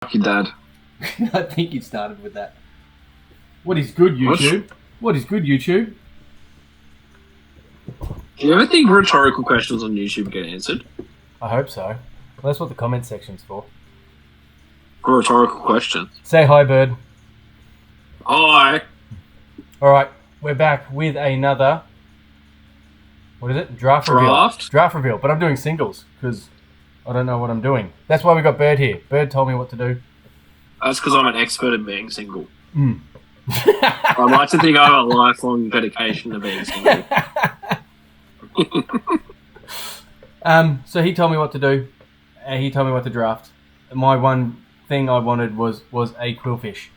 Fuck your dad. I think you started with that. What is good, YouTube? What is good, YouTube? Do you ever think rhetorical questions on YouTube get answered? I hope so. Well, that's what the comment section's for. A rhetorical question. Say hi, Bird. Hi. All right, we're back with another... What is it? Draft reveal. But I'm doing singles because I don't know what I'm doing. That's why we got Bird here. Bird told me what to do. That's because I'm an expert at being single. I like to think I have a lifelong dedication to being single. So he told me what to do. He told me what to draft. My one thing I wanted was a quillfish.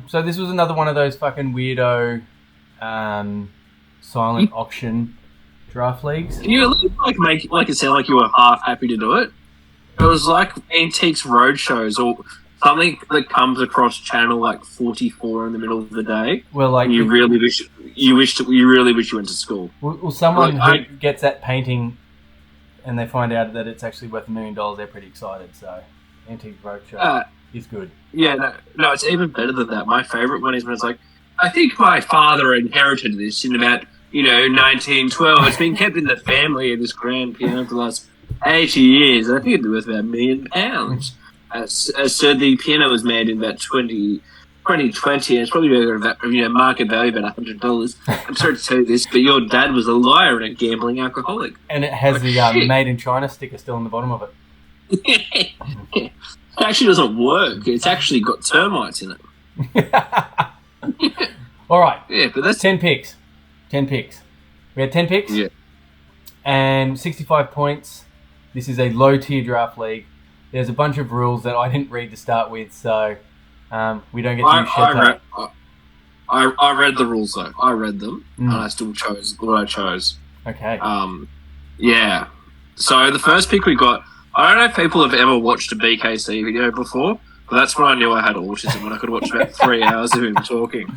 So this was another one of those fucking weirdo silent auction draft leagues. Can you at least make it sound like you were half happy to do it? It was like Antiques Roadshows or something that comes across channel like 44 in the middle of the day. Well, like you really wish you went to school. Well, someone who gets that painting and they find out that it's actually worth $1 million, they're pretty excited. So, Antique Roadshow is good. Yeah, no, it's even better than that. My favourite one is when it's like, I think my father inherited this in about 1912. It's been kept in the family of this grand piano for the last 80 years. I think it'd be worth about £1 million. So the piano was made in about 2020, and it's probably about market value about $100. I'm sorry to tell you this, but your dad was a liar and a gambling alcoholic. And it has the Made in China sticker still on the bottom of it. It actually doesn't work. It's actually got termites in it. All right. Yeah, but that's 10 picks. 10 picks. We had 10 picks. Yeah. And 65 points. This is a low-tier draft league. There's a bunch of rules that I didn't read to start with, so we don't get to use shit. I read the rules, though. I read them, and I still chose what I chose. Okay. Yeah. So the first pick we got, I don't know if people have ever watched a BKC video before, but that's when I knew I had autism, when I could watch about 3 hours of him talking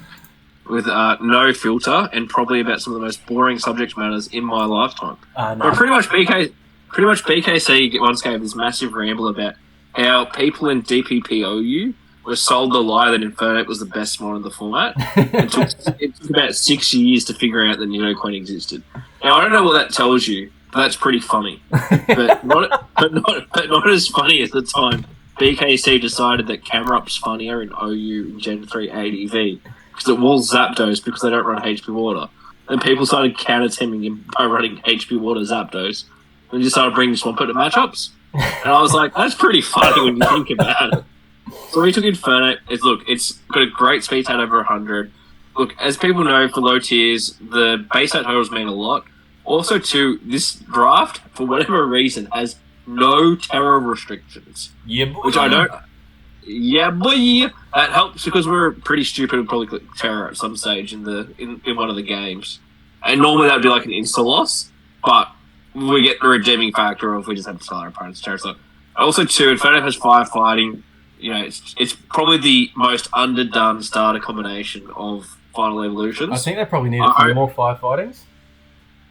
with no filter and probably about some of the most boring subject matters in my lifetime. No. But pretty much BKC once gave this massive ramble about how people in DPPOU were sold the lie that Infernape was the best mod in the format. It took about 6 years to figure out that Nino Queen existed. Now, I don't know what that tells you, but that's pretty funny. But not as funny as the time BKC decided that Camerup's funnier in OU in Gen 3 ADV because it was Zapdos because they don't run HP Water. And people started counter-teaming him by running HP Water Zapdos. And they just started bringing Swampert to matchups. And I was like, that's pretty funny when you think about it. So we took Infernape. It's got a great speed stat over 100. Look, as people know, for low tiers, the base stat totals mean a lot. Also, too, this draft, for whatever reason, has no terror restrictions. Yeah, boy. Which I don't... Yeah, boy! That helps because we're pretty stupid and probably click terror at some stage in one of the games. And normally that would be like an insta-loss, but we get the redeeming factor of we just have to tell our opponent's terror. So, also, too, Infernape has 5 fighting. It's probably the most underdone starter combination of Final Evolutions. I think they probably need a few more firefightings.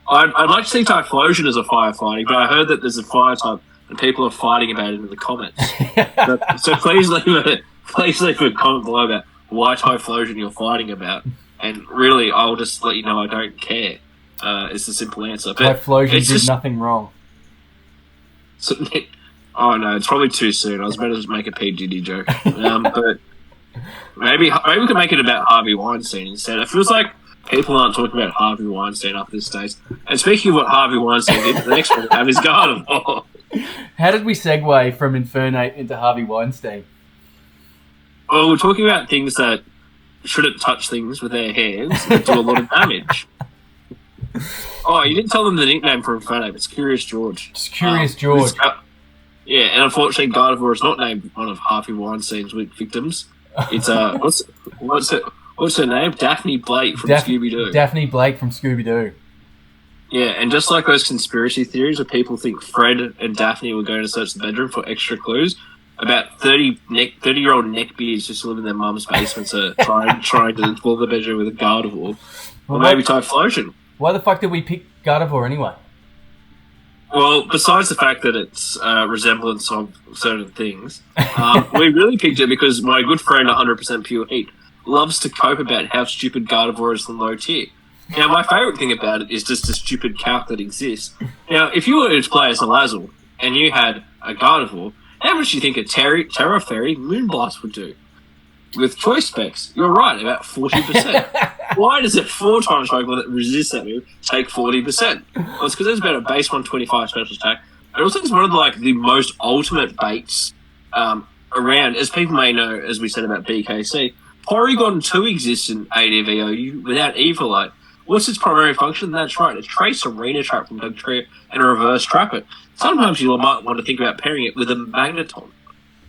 I'd like to see Typhlosion as a firefighting, but I heard that there's a fire type and people are fighting about it in the comments. so please leave a comment below about why Typhlosion you're fighting about, and really I'll just let you know I don't care. It's the simple answer. Typhlosion did nothing wrong. So, oh no, it's probably too soon. I was about to just make a P. Diddy joke. But maybe we could make it about Harvey Weinstein instead. It feels like people aren't talking about Harvey Weinstein up this stage. And speaking of what Harvey Weinstein did, the next one we have is Gardevoir. How did we segue from Infernape into Harvey Weinstein? Well, we're talking about things that shouldn't touch things with their hands and do a lot of damage. Oh, you didn't tell them the nickname for Infernape. It's Curious George. It's Curious George. Yeah, and unfortunately, Gardevoir is not named one of Harvey Weinstein's victims. It's what's her name? Daphne Blake from Scooby-Doo. Daphne Blake from Scooby-Doo. Yeah, and just like those conspiracy theories where people think Fred and Daphne were going to search the bedroom for extra clues, about 30-year-old neckbeards just live in their mum's basements are trying to explore the bedroom with a Gardevoir. Or maybe Typhlosion. Why the fuck did we pick Gardevoir anyway? Well, besides the fact that it's resemblance of certain things, we really picked it because my good friend, 100% Pure Heat, loves to cope about how stupid Gardevoir is in low tier. Now, my favourite thing about it is just the stupid calc that exists. Now, if you were to play as a Lazzle and you had a Gardevoir, how much do you think a Terra Fairy Moonblast would do? With choice specs, you're right, about 40%. Why does it 4 times Pokemon that resist that move take 40%? Well, it's because there's about a base 125 special attack. And also it's one of the most ultimate baits around. As people may know, as we said about BKC, Porygon 2 exists in ADVOU without Evolite. What's its primary function? That's right, it's Trace Arena Trap from Dugtrio and a Reverse Trap It. Sometimes you might want to think about pairing it with a Magneton.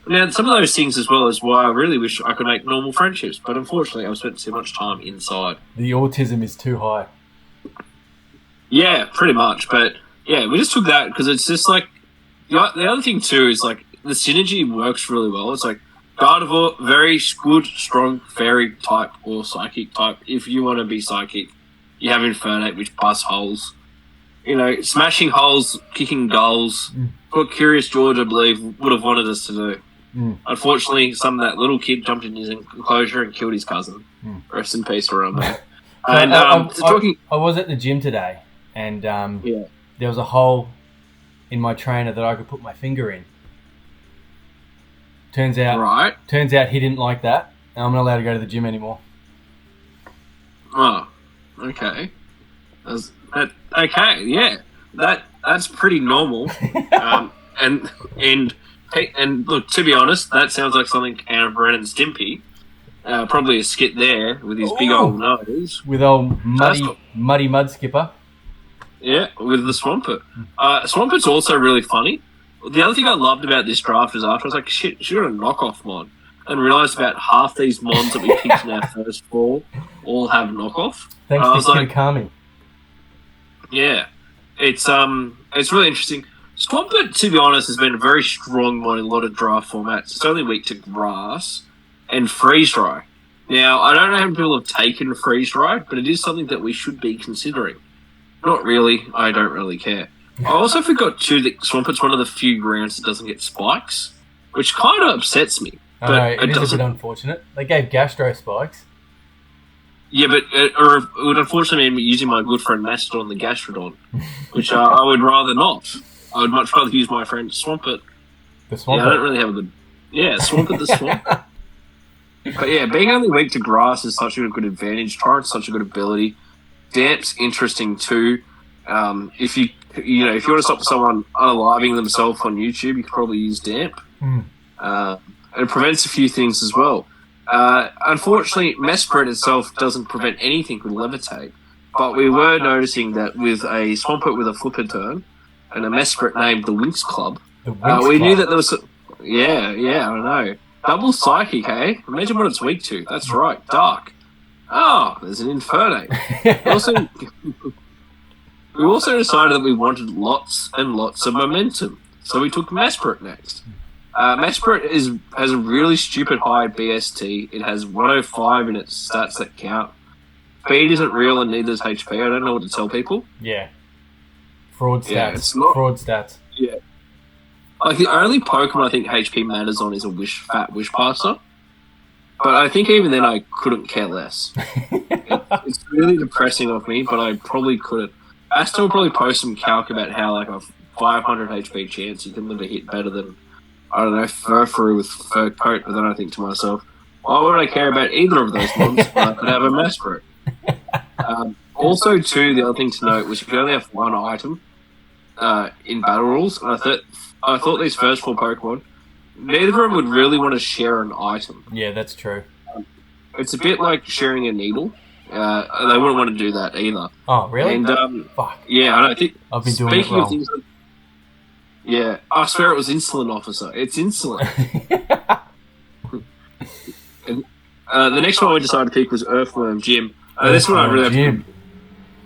Now, some of those things as well is why I really wish I could make normal friendships, but unfortunately I've spent too much time inside. The autism is too high. Yeah, pretty much, but yeah, we just took that because it's just the other thing too is the synergy works really well. It's Gardevoir, very good, strong fairy type or psychic type. If you want to be psychic, you have Infernape, which busts holes. Smashing holes, kicking goals. What Curious George, I believe, would have wanted us to do. Unfortunately, that little kid jumped in his enclosure and killed his cousin. Rest in peace, around there. And I was at the gym today, and there was a hole in my trainer that I could put my finger in. Turns out he didn't like that, and I'm not allowed to go to the gym anymore. Oh, okay. Okay, yeah, that's pretty normal. And look, to be honest, that sounds like something out of Ren and Stimpy. Probably a skit there with his big old nose. With old muddy mud skipper. Yeah, with the Swampert. Swampert's also really funny. The other thing I loved about this draft is after I was like, shit, she got a knockoff mod. And realised about half these mods that we picked in our first 4 all have knockoff. Thanks to Kitakami. Yeah, it's really interesting. Swampert, to be honest, has been a very strong mod in a lot of draft formats. It's only weak to Grass and Freeze Dry. Now, I don't know how many people have taken Freeze Dry, but it is something that we should be considering. Not really. I don't really care. I also forgot too that Swampert's one of the few grounds that doesn't get spikes, which kind of upsets me. But I know, it is a bit unfortunate. They gave Gastro spikes. Yeah, but it would unfortunately mean using my good friend Mastodon the Gastrodon, which I would rather not. I would much rather use my friend Swampert. The Swampert? Yeah, I don't really have a good... Yeah, Swampert the Swamp. But yeah, being only weak to Grass is such a good advantage. Torrent's such a good ability. Damp's interesting too. If you want to stop someone unaliving themselves on YouTube, you could probably use Damp. It prevents a few things as well. Unfortunately, Mesprit itself doesn't prevent anything with Levitate, but we were noticing that with a Swampert with a Flipper turn and a Mesprit named the Winx Club, we knew that there was... Yeah, I know. Double Psychic, eh? Imagine what it's weak to. That's right, Dark. Oh, there's an Infernape. We also decided that we wanted lots and lots of momentum, so we took Mesprit next. Mesprit has a really stupid high BST. It has 105 in its stats that count. Speed isn't real and neither is HP. I don't know what to tell people. Yeah. Fraud stats. Yeah, it's not... Fraud stats. Yeah. The only Pokemon I think HP matters on is a Fat Wish Passer. But I think even then I couldn't care less. It's really depressing of me, but I probably couldn't. Aston will probably post some calc about how a 500 HP chance you can live a hit better than, I don't know, Furfrou with Fur Coat, but then I think to myself, why would I care about either of those ones when I could have a Mesprit? Also, too, the other thing to note was if you only have one item in battle rules, and I thought these first 4 Pokemon, neither of them would really want to share an item. Yeah, that's true. It's a bit like sharing a needle. They wouldn't want to do that either. Oh, really? And fuck. Yeah, I don't think. I've been doing it wrong. Of things, yeah, I swear it was Insulin Officer. It's Insulin. And the next one we decided to pick was Earthworm Jim. This one I really have to.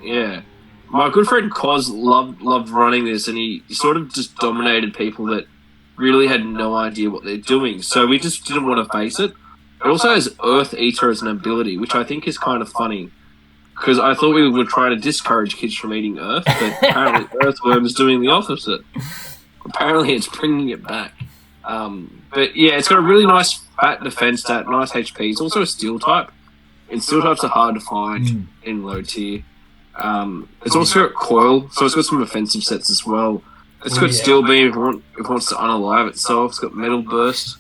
Yeah, my good friend Koz loved running this, and he sort of just dominated people that really had no idea what they're doing. So we just didn't want to face it. It also has Earth Eater as an ability, which I think is kind of funny. because I thought we were trying to discourage kids from eating Earth, but apparently Earthworm is doing the opposite. Apparently it's bringing it back. But yeah, it's got a really nice fat defense stat, nice HP. It's also a steel type, and steel types are hard to find in low tier. It's also got coil, so it's got some offensive sets as well. It's got steel beam if it wants to unalive itself. It's got metal burst.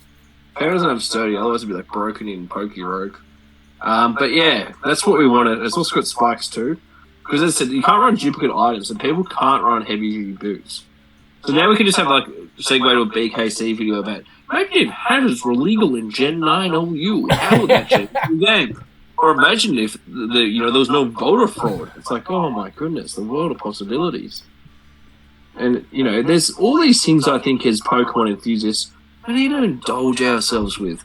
Power doesn't have sturdy, otherwise it'd be like broken in Pokey Rogue. But yeah, that's what we wanted. It's also got spikes too. Because as I said, you can't run duplicate items, and people can't run heavy duty boots. So now we can just have like segue to a BKC video about maybe if hatters were legal in Gen 9 OU, how would that change the game? Or imagine if there was no voter fraud. It's like, oh my goodness, the world of possibilities. And there's all these things I think as Pokemon enthusiasts we need to indulge ourselves with.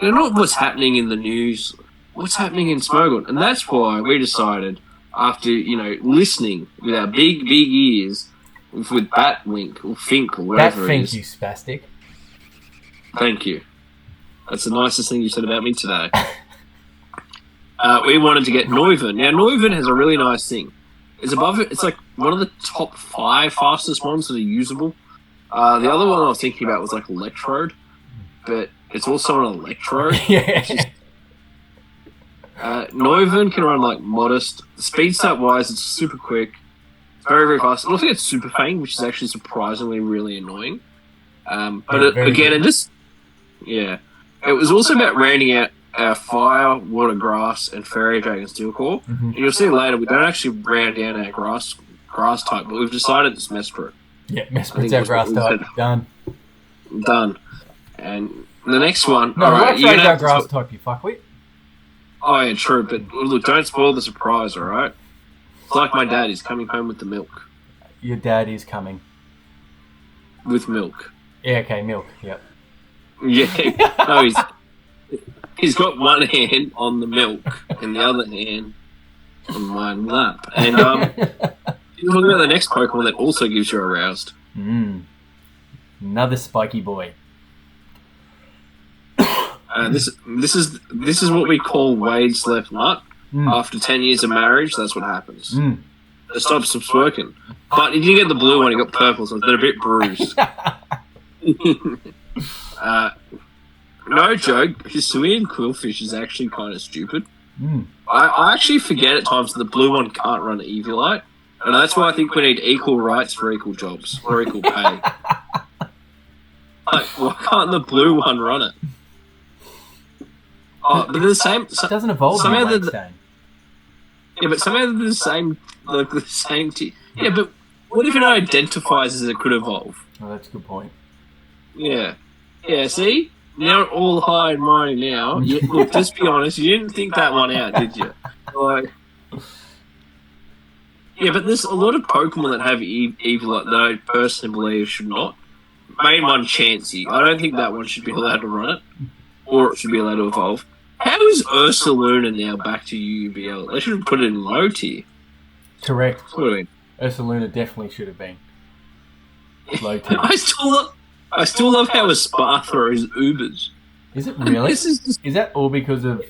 Not what's happening in the news, what's happening in Smogon. And that's why we decided, after, listening with our big, big ears, with Batwink or Fink or whatever it is. Batfink, you spastic. Thank you. That's the nicest thing you said about me today. We wanted to get Noivern. Now, Noivern has a really nice thing. It's above it. It's like one of the top 5 fastest ones that are usable. The other one I was thinking about was like Electrode, but it's also an Electrode. Noivern can run like modest. Speed stat wise, it's super quick. Very, very fast. I also get Super Fang, which is actually surprisingly really annoying. But it was also about rounding out our Fire, Water, Grass, and Fairy Dragon Steel Core. And you'll see later, we don't actually round down our grass type, but we've decided it's Mesprit. Yeah, Mesprit's our grass type. Done. And the next one... No, right, you're our grass type, you fuckwit. Oh, yeah, true, but look, don't spoil the surprise, alright? It's like my dad, he's coming home with the milk. Your dad is coming. With milk. Yeah, okay, milk, yep. Yeah, no, he's got one hand on the milk and the other hand on my lap. And you're talking about the next Pokemon that also gives you aroused. Another spiky boy. This is what we call Wade's left nut. After 10 years of marriage, that's what happens. It stops working. But he didn't get the blue one, he got purple, so they're a bit bruised. No joke, Hisuian Quillfish is actually kind of stupid. I actually forget at times that the blue one can't run Eviolite, and that's why I think we need equal rights for equal jobs, or equal pay. Like, why can't the blue one run it? Oh, but they're the same. It doesn't evolve in the game. Yeah, but somehow they're the same, like the same yeah, but what if it identifies as it could evolve? Oh, that's a good point. Yeah. Yeah, see? Now all high and mighty now. Look, just be honest, you didn't think that one out, did you? Like, yeah, but there's a lot of Pokemon that have Eviolite that I personally believe should not. Main one, Chansey. I don't think that one should be allowed to run it. Or it should be allowed to evolve. How is Ursaluna now back to UBL? They should have put it in low tier. Correct. What do you mean? Ursaluna definitely should have been low tier. I still love how a Sparthra is Ubers. Is it really? Is that all because of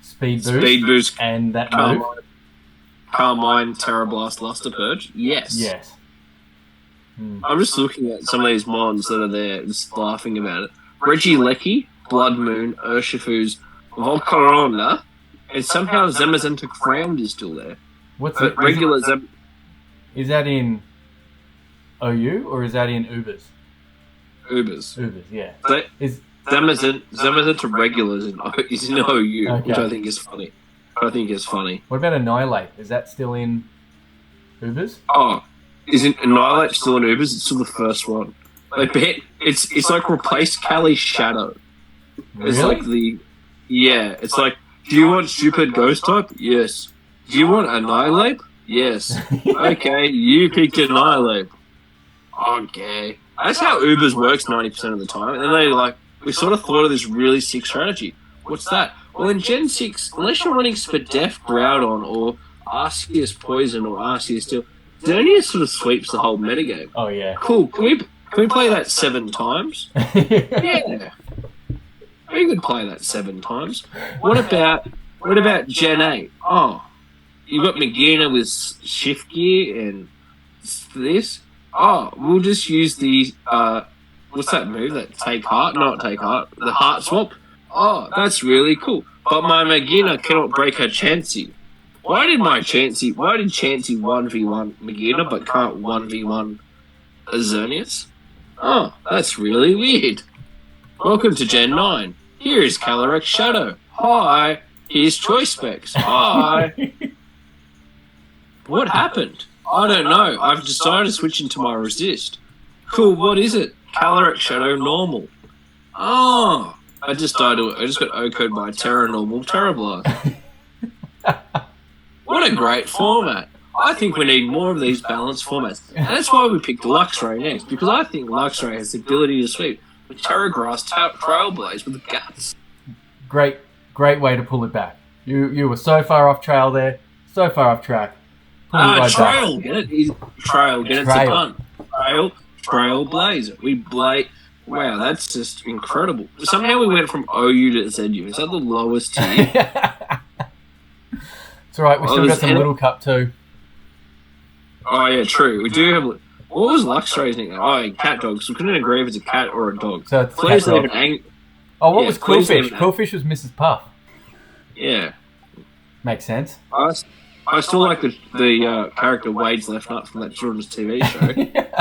speed boost and that move? Carmine, Terrablast, Luster Purge? Yes. I'm just looking at some of these mons that are there, just laughing about it. Regieleki, Blood Moon, Urshifu's Volcarona, and somehow Zamazenta Crowned is still there. What's it? Regular Is that in OU or is that in Ubers? Ubers, yeah. Zamazenta Regular is in OU, okay. Which I think is funny. What about Annihilate? Is that still in Ubers? Oh, isn't Annihilate still in Ubers? It's still the first one. I bet it's like replaced Callie's Shadow. Really? It's like it's like, do you want stupid ghost type? Yes. Do you want Annihilate? Yes. Okay, you picked Annihilate. Okay. That's how Ubers works 90% of the time. And then we sort of thought of this really sick strategy. What's that? Well, in Gen 6, unless you're running Spadef Groudon or Arceus Poison or Arceus Steel, Xerneas sort of sweeps the whole metagame. Oh, yeah. Cool. Can we play that 7 times? Yeah. We could play that 7 times. What about What about Gen 8? Oh, you got Magina with shift gear and this. Oh, we'll just use the, what's that move? That take heart? Not take heart. The heart swap. Oh, that's really cool. But my Magina cannot break her Chansey. Why did Chansey 1v1 Magina but can't 1v1 Azernius? Oh, that's really weird. Welcome to Gen 9. Here is Calyrex Shadow. Hi. Here's Choice Specs. Hi. What happened? I don't know. I've decided to switch into my resist. Cool, what is it? Calyrex Shadow Normal. Oh, I just got O-code by Terra Normal Terra Blast. What a great format. I think we need more of these balanced formats. And that's why we picked Luxray next, because I think Luxray has the ability to sweep with Terra Grass Trailblaze with the guts. Great way to pull it back. You were so far off trail there, so far off track. Trail, get it? Trail, get it? It's a pun. Trailblazer. We blade. Wow, that's just incredible. Somehow we went from OU to ZU. Is that the lowest tier? It's alright, we still got some Little Cup too. Oh yeah, true. We do have. What was Luxray's nickname? Oh, cat dog. So we couldn't agree if it's a cat or a dog. So it's please cat leave dog. an Oh, what was Quillfish? Quillfish was Mrs. Puff. Yeah. Makes sense. I still like the character Wade's left nut from that children's TV show.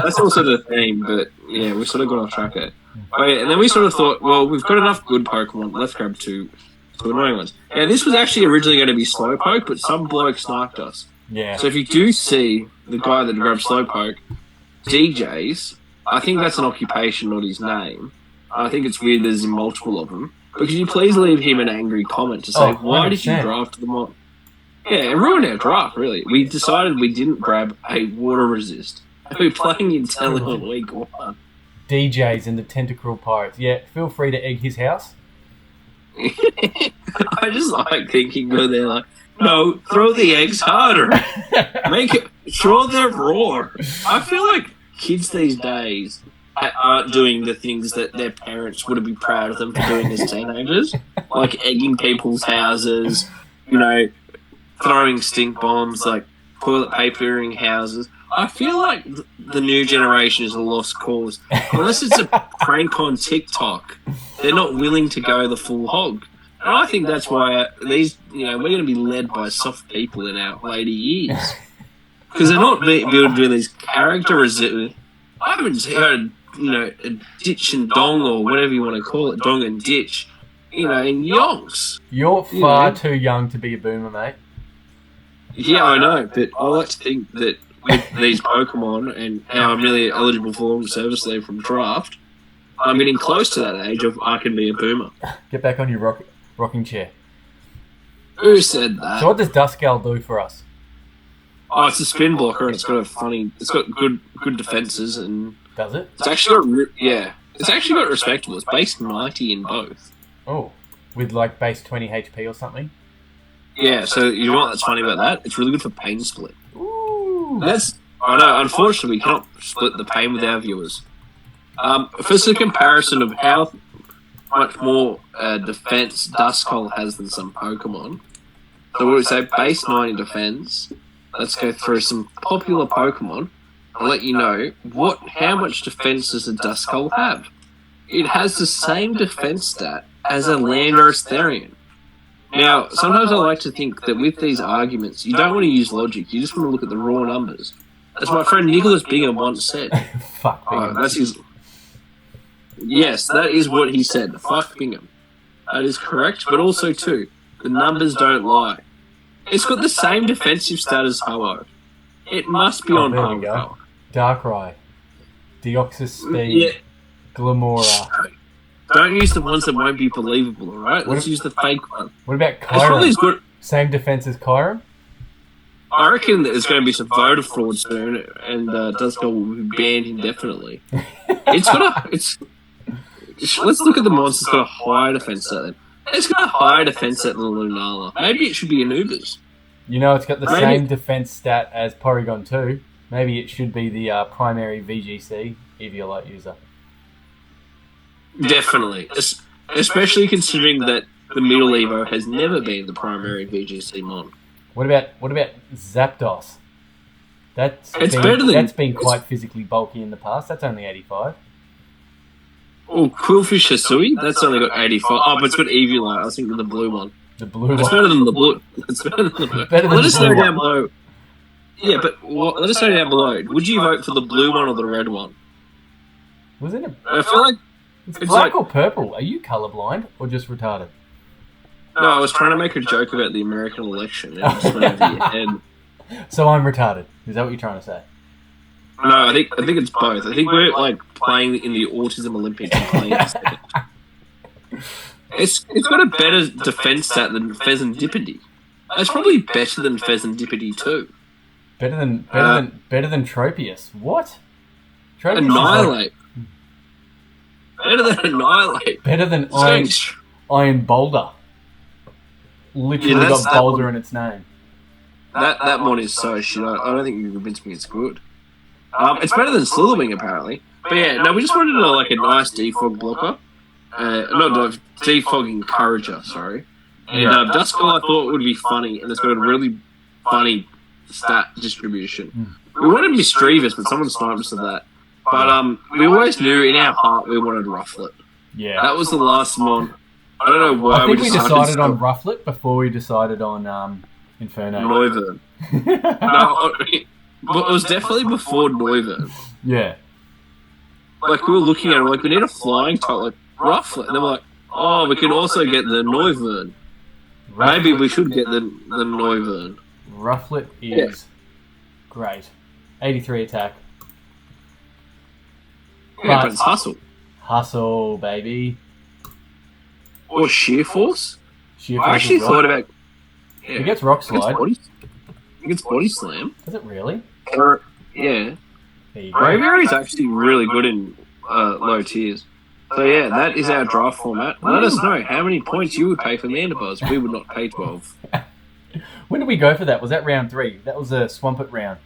That's also the theme, but yeah, we sort of got off track there. Oh, yeah, and then we sort of thought, well, we've got enough good Pokemon. Let's grab two annoying ones. Yeah, this was actually originally going to be Slowpoke, but some bloke sniped us. Yeah. So if you do see the guy that grabbed Slowpoke, DJs, I think that's an occupation, not his name. I think it's weird there's multiple of them. But could you please leave him an angry comment to say, why did you draft them on? Yeah, it ruined our draft, really. We decided we didn't grab a water resist. We're playing Intelli on week 1. DJs and the Tentacruel Pirates. Yeah, feel free to egg his house. I just like thinking where they're like, no, throw the eggs harder. Make it, throw their roar. I feel like kids these days aren't doing the things that their parents would be proud of them for doing as teenagers. Like egging people's houses, throwing stink bombs, like toilet papering houses. I feel like the new generation is a lost cause. Unless it's a prank on TikTok, they're not willing to go the full hog. And I think that's why we're going to be led by soft people in our later years. Because they're not being able to do these characters. I haven't heard, a ditch and dong or whatever you want to call it, dong and ditch, in yonks. You're far too young to be a boomer, mate. Yeah, I know, but I like to think that with these Pokemon and how I'm really eligible for long service leave from draft, I'm getting close to that age of I can be a boomer. Get back on your rocking chair. Who said that? So what does Duskull do for us? Oh, it's a spin blocker and it's got good defenses and... Does it? It's actually got respectable. It's base 90 in both. Oh, with like base 20 HP or something? Yeah, so you know what's funny about that? It's really good for pain split. Ooh. I know, unfortunately we cannot split the pain with our viewers. For some comparison of how much more defense Duskull has than some Pokemon. So we would say base 90 defense. Let's go through some popular Pokemon. I'll let you know how much defense does a Duskull have. It has the same defense stat as a Landorus Therian. Now, sometimes I like to think that with these arguments, you don't want to use logic, you just want to look at the raw numbers. As my friend Nicholas Bingham once said. Fuck Bingham. Yes, that is what he said. Fuck Bingham. That is correct, but also, too, the numbers don't lie. It's got the same defensive stat as Ho-Oh. It must be on par with Ho-Oh. Darkrai, Deoxys Speed, Glamora. Don't use the ones that won't be believable, alright? Let's use the fake one. What about Kyurem? Same defense as Kyurem? I reckon there's going to be some voter fraud soon, and Duskull will be banned indefinitely. Let's look at the monster that's got a higher defense set then. It's got a higher defense set than Lunala. Maybe it should be Anubis. It's got the same defense stat as Porygon 2. Maybe it should be the primary VGC, Eviolite user. Definitely. Especially considering that the middle Evo has never been the primary VGC mon. What about Zapdos? That's been quite physically bulky in the past. That's only 85. Oh, Quillfish Hisui, that's only got 85. Oh, but it's got Eviolite. I was thinking of the blue one. The blue one. It's better than the blue. It's better than the blue. Better than let the us blue know one. down below. Yeah, but let us know down below. Would you vote for the blue one or the red one? Was it I feel like it's black or purple. Are you colourblind or just retarded? No, I was trying to make a joke about the American election. And it just went over your head. So I'm retarded. Is that what you're trying to say? No, I think it's both. I think we're like playing in the Autism Olympics and playing It's got a better defense stat than Pheasantipity. It's probably better than Pheasantipity too. Better than Tropius. What? Tropius Annihilate. Better than Annihilate. Better than Iron Boulder. Literally got Boulder in its name. That one is so shit. I don't think you can convince me it's good. It's better than Slitherwing apparently. But yeah, no, we just wanted a nice defog blocker. Not defog encourager, sorry. And Duskull I thought would be funny, and it's got a really funny stat distribution. We wanted Mischievous, but someone sniped us at that. But we always knew in our heart we wanted Rufflet. Yeah. That was the last one. I don't know why I think we decided on Rufflet before we decided on Inferno. Noivern. No, but it was definitely before Noivern. Yeah. Like, we were looking at it, like, we need a flying type, like, Rufflet. And then we're like, oh, we can also get the Noivern. Maybe we should get the Noivern. Rufflet is great. 83 attack. Yeah, but it's Hustle. Hustle, baby. Or Sheer Force? I actually thought about... Yeah. It gets Rock Slide. It gets Body Slam. Does it really? Yeah. Braviary is actually really good in low tiers. So yeah, that is our draft format. Let us know how many points you would pay for Mandibuzz. We would not pay 12. When did we go for that? Was that round 3? That was a Swampert round.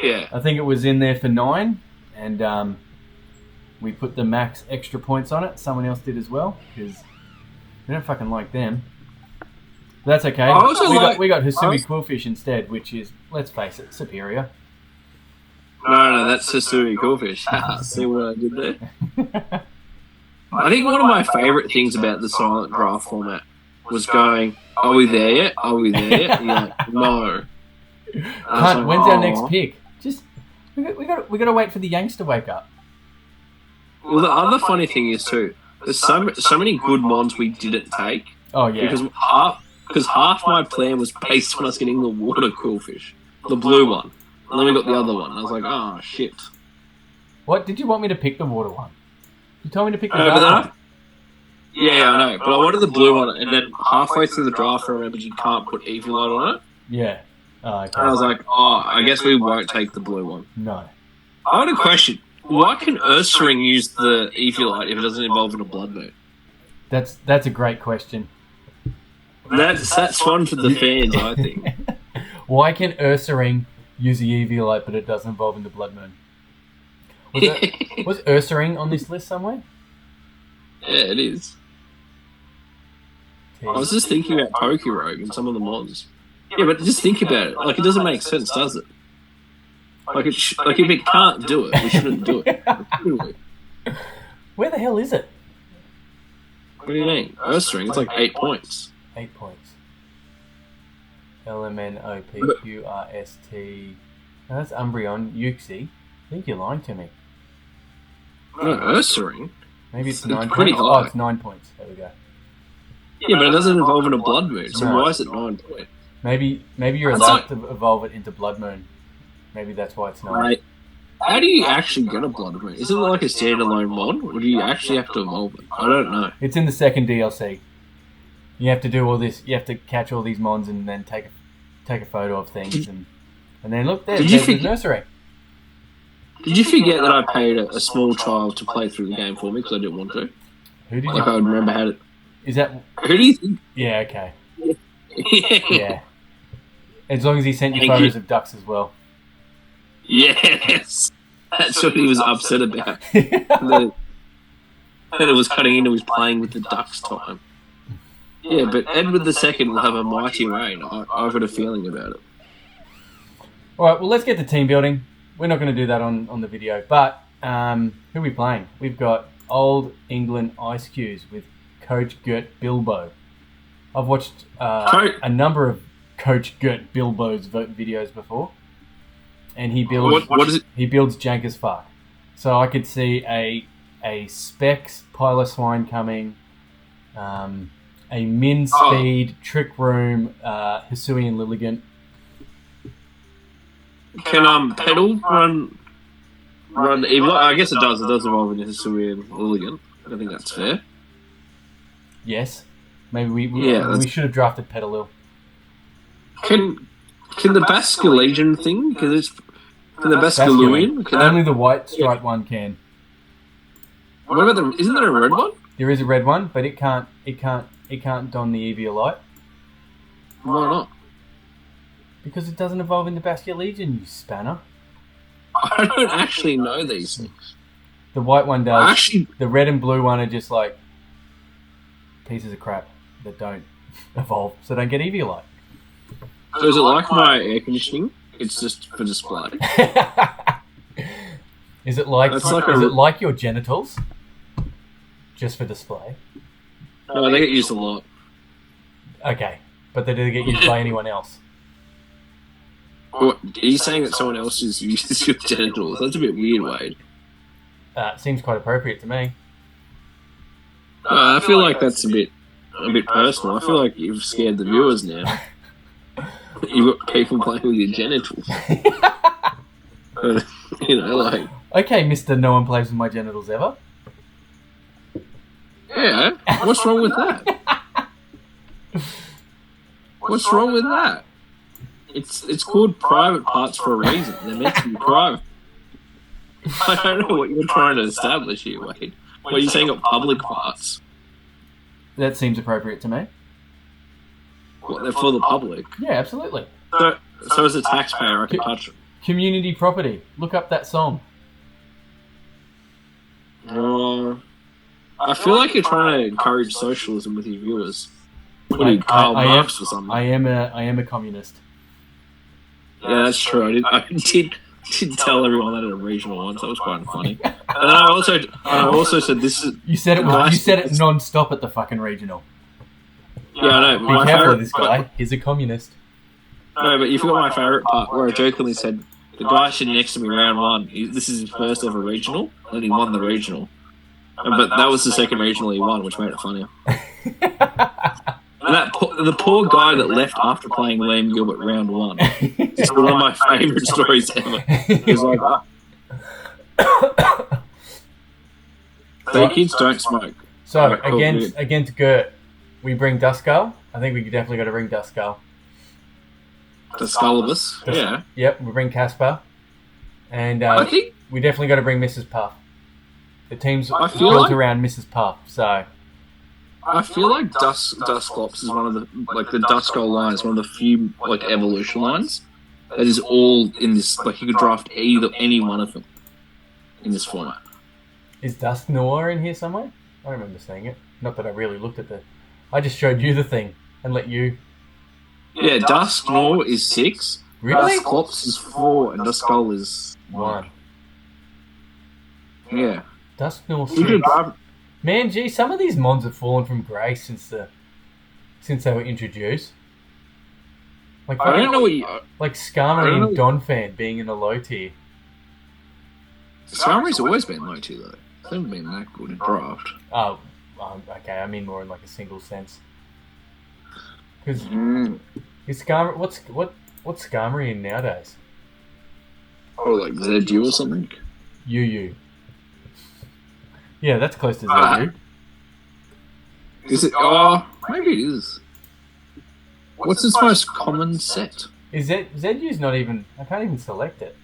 Yeah. I think it was in there for 9, and we put the max extra points on it. Someone else did as well, because we don't fucking like them. But that's okay. We got Hisui Quillfish instead, which is, let's face it, superior. No, that's Hisui Quillfish. See what I did there? I think one of my favourite things about the silent draft format was going, are we there yet? Are we there yet? And you're like, no. Like, when's our next pick? Just we got to wait for the Yanks to wake up. Well, the other funny thing is too, there's so many good mons we didn't take. Oh yeah. Because half my plan was based on us getting the water Quillfish, the blue one, and then we got the other one. I was like, oh shit. What did you want me to pick? The water one? You told me to pick the dark one. Yeah, I know. But I wanted the blue one, and then halfway through the draft, I remembered you can't put Eviolite on it. Yeah. Oh, okay. And I was like, oh, I guess we won't take the blue one. No. I had a question. Why can Ursaring use the Eviolite if it doesn't involve in a Blood Moon? That's a great question. That's one for the fans, I think. Why can Ursaring use the Eviolite, but it doesn't involve in the Blood Moon? Was Ursaring on this list somewhere? Yeah, it is. I was just thinking about Pokerogue and some of the mods. Yeah, but just think about it. Like, it doesn't make sense, does it? Like, if it can't do it, we shouldn't do it. Shouldn't we? Where the hell is it? What do you mean? Ursaring, it's like 8 points. 8 points. LMNOPQRST. No, that's Umbreon. Uxie. I think you're lying to me. No, Ursaring. Maybe it's 9 pretty points. high. Oh, it's 9 points. There we go. Yeah, but it doesn't involve in a Blood Moon, so why is it 9 points? Maybe you're allowed to evolve it into Blood Moon. Maybe that's why it's 9. Right. How do you actually get a Blood Moon? Isn't it like a standalone mod, or do you actually have to evolve it? I don't know. It's in the second DLC. You have to do all this. You have to catch all these mons and then take a photo of things and then look there's the nursery. Did you forget that I paid a small child to play through the game for me because I didn't want to? Who did like I would remember how to... Is that... Who do you think? Yeah, okay. Yeah. As long as he sent you photos of ducks as well. Yes. That's what he was upset about. That it was cutting into his playing with the ducks time. Yeah, but Edward II will have a mighty reign. I've got a feeling about it. All right, well, let's get to team building. We're not going to do that on the video, but who are we playing? We've got Old England Ice Cubes with Coach Gert Bilbo. I've watched a number of Coach Gert Bilbo's videos before, and he builds what is it? He builds jank as fuck. So I could see a Specs Pile of Swine coming, a Min Speed Trick Room Hisuian Lilligant. Can Pedal run? I guess it does. It does evolve into Hisuian Lilligant. I think that's fair. Yes. Maybe we should have drafted Pedalil. Can the Basque Legion thing? Can the Basculian? Only the white striped one can. What about isn't there a red one? There is a red one, but it can't don the Evia light. Why not? Because it doesn't evolve into Basque Legion, you spanner. I don't actually know these things. The white one does. The red and blue one are just like pieces of crap that don't evolve, so don't get Evia light. So is it like my air conditioning? It's just for display. Is it like your genitals? Just for display? No, they get used a lot. Okay, but they didn't get used by anyone else. What, are you saying that someone else uses your genitals? That's a bit weird, Wade. Seems quite appropriate to me. I feel like that's a bit personal. I feel like you've scared the viewers now. You've got people playing with your genitals. Okay, Mr. No one plays with my genitals ever. Yeah, what's wrong with that? What's wrong with that? It's called private parts for a reason. They're meant to be private. I don't know what you're trying to establish here, Wade. What are you saying of public parts? That seems appropriate to me. What, they're for the public? Yeah, absolutely. So as a taxpayer, I can touch them. Community property. Look up that song. I feel like you're trying to encourage socialism with your viewers. What are you, Karl Marx or something? I am a communist. Yeah, that's true. I did tell everyone that at a regional once. That was quite funny. And I also said this is. You said it non-stop at the fucking regional. Yeah, I know. Be careful of this guy. He's a communist. No, but you forgot my favourite part where I jokingly said the guy sitting next to me round one. This is his first ever regional, and he won the regional. But that was the second regional he won, which made it funnier. And the poor guy that left after playing Liam Gilbert round one. It's one of my favourite stories ever. He was like, so kids don't smoke. So, against Gert, we bring Duskull. I think we definitely got to bring Duskull. Duskullibus, yeah. Yep, we bring Casper. And I think we definitely got to bring Mrs. Puff. The team's built around Mrs. Puff, so... I feel like Dusclops is one of the Duskull line is one of the few evolution lines that is all in this. You could draft any one of them in this format. Is Dusk Noir in here somewhere? I remember seeing it. Not that I really looked at the. I just showed you the thing and let you. Yeah, Dusk Noir is 6. Really? Dusclops is 4, and Duskull is 1. Yeah. Dusk Noir 6. Man, gee, some of these mods have fallen from grace since they were introduced. I don't know what you... Like Skarmory and Donphan being in the low tier. Skarmory's always been low tier, though. They haven't been that good in draft. Oh, okay, I mean more in a single sense. Because is Skarmory... What's Skarmory in nowadays? Oh, like ZU or something? UU. Yeah, that's close to ZU. Is it? Oh, maybe it is. What's its most common set? Is ZU's not even... I can't even select it.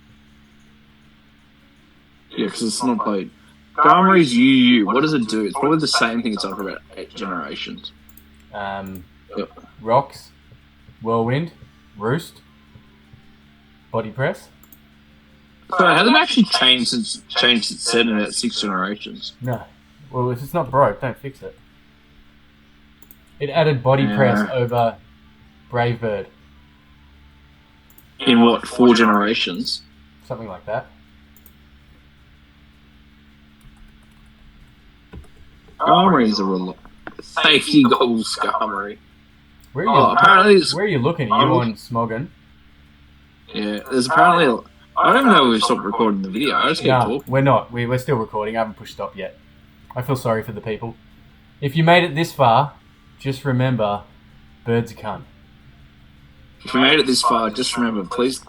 Yeah, because it's not played. Skarmory's UU. What does it do? It's probably the same thing it's done for about 8 generations. Yep. Rocks, Whirlwind, Roost, Body Press. So it hasn't actually changed its set in about 6 generations. No. Well, if it's not broke, don't fix it. It added body press over Brave Bird. In what, 4 generations? Something like that. Skarmory is a real safety goal, Skarmory. Where are you looking? Are you on Smoggin? Yeah, there's apparently... I don't even know if we've stopped recording the video. I just keep talking. We're not. We're still recording. I haven't pushed stop yet. I feel sorry for the people. If you made it this far, just remember, Bird's a cunt. If you made it this far, just remember, please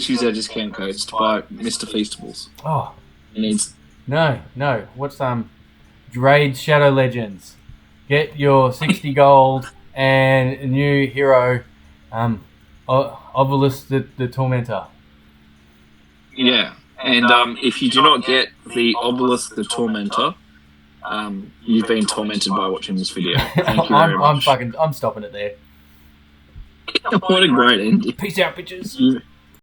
use our discount codes to buy Mr. Feastables. Oh. It needs... No. What's, Draid Shadow Legends. Get your 60 gold and a new hero, Obelisk the Tormentor. Yeah, and if you do not get the Obelisk the Tormentor, you've been tormented by watching this video. Thank you very much. I'm stopping it there. What a great ending. Peace out, bitches.